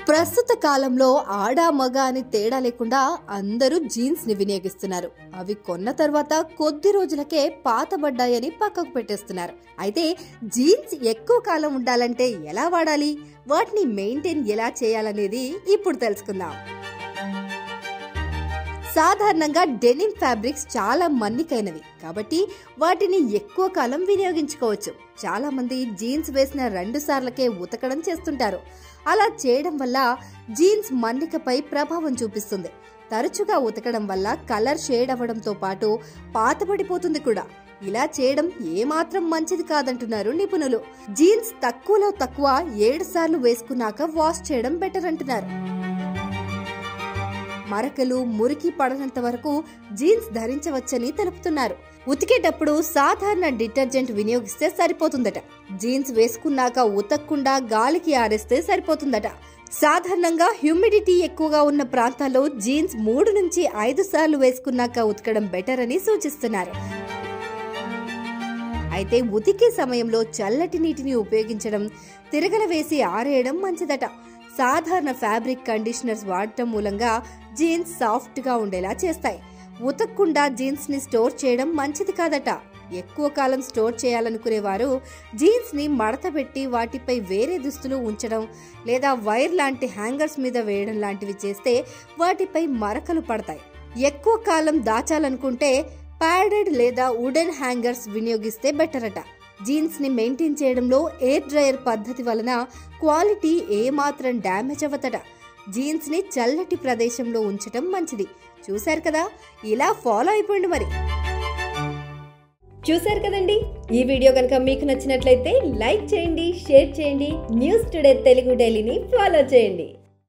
ప్రస్తుత కాలంలో ఆడ మగ అని తేడా లేకుండా అందరూ జీన్స్ ని వినియోగిస్తున్నారు. అవి కొన్న తర్వాత కొద్ది రోజులకే పాతబడ్డాయని పక్కకు పెట్టేస్తున్నారు. అయితే జీన్స్ ఎక్కువ కాలం ఉండాలంటే ఎలా వాడాలి, వాటిని మెయింటైన్ ఎలా చేయాలనేది ఇప్పుడు తెలుసుకుందాం. సాధారణంగా డెనిమ్ ఫ్యాబ్రిక్స్ చాలా మన్నికైనవి కాబట్టి వాటిని ఎక్కువ కాలం వినియోగించుకోవచ్చు. చాలా మంది జీన్స్ వేసిన 2 సార్లకే ఉతకడం చేస్తుంటారు. అలా చేయడం వల్ల జీన్స్ మన్నికపై ప్రభావం చూపిస్తుంది. తరచుగా ఉతకడం వల్ల కలర్ షేడ్ అవ్వడంతో పాటు పాతబడిపోతుంది కూడా. ఇలా చేయడం ఏమాత్రం మంచిది కాదంటున్నారు నిపుణులు. జీన్స్ తక్కువలో తక్కువ 7 సార్లు వేసుకున్నాక వాష్ చేయడం బెటర్ అంటున్నారు. మరకలు మురికి పడనంత వరకు జీన్స్ ధరించవచ్చని తెలుపుతున్నారు. ఉతికేటప్పుడు సాధారణ డిటర్జెంట్ వినియోగిస్తే సరిపోతుందట. జీన్స్ వేసుకున్నాక ఉతకకుండా గాలికి ఆరేస్తే సరిపోతుందట. సాధారణంగా హ్యూమిడిటీ ఎక్కువగా ఉన్న ప్రాంతాల్లో జీన్స్ 3 నుంచి 5 సార్లు వేసుకున్నాక ఉతకడం బెటర్ అని సూచిస్తున్నారు. అయితే ఉతికే సమయంలో చల్లటి నీటిని ఉపయోగించడం, తిరగలవేసి ఆరేయడం మంచిదట. సాధారణ ఫ్యాబ్రిక్ కండిషనర్స్ వాడటం మూలంగా జీన్స్ సాఫ్ట్ గా ఉండేలా చేస్తాయి. ఉతకకుండా జీన్స్ ని స్టోర్ చేయడం మంచిది కాదట. ఎక్కువ కాలం స్టోర్ చేయాలనుకునేవారు జీన్స్ ని మడతపెట్టి వాటిపై వేరే దుస్తులు ఉంచడం లేదా వైర్ లాంటి హ్యాంగర్స్ మీద వేయడం లాంటివి చేస్తే వాటిపై మరకలు పడతాయి. ఎక్కువ కాలం దాచాలనుకుంటే ప్యాడెడ్ లేదా వుడెన్ హ్యాంగర్స్ వినియోగిస్తే బెటర్ అట. జీన్స్ ని మెయింటైన్ చేయడంలో ఎయిర్ డ్రైయర్ పద్ధతి వలన క్వాలిటీ ఏమాత్రం డ్యామేజ్ అవ్వదట. జీన్స్ ని చల్లటి ప్రదేశంలో ఉంచడం మంచిది. చూశారు కదా, ఇలా ఫాలో అయిపోండి. మరి చూశారు కదండి, ఈ వీడియో కనుక మీకు నచ్చినట్లయితే లైక్ చేయండి, షేర్ చేయండి. న్యూస్ టుడే తెలుగు డైలీని ఫాలో చేయండి.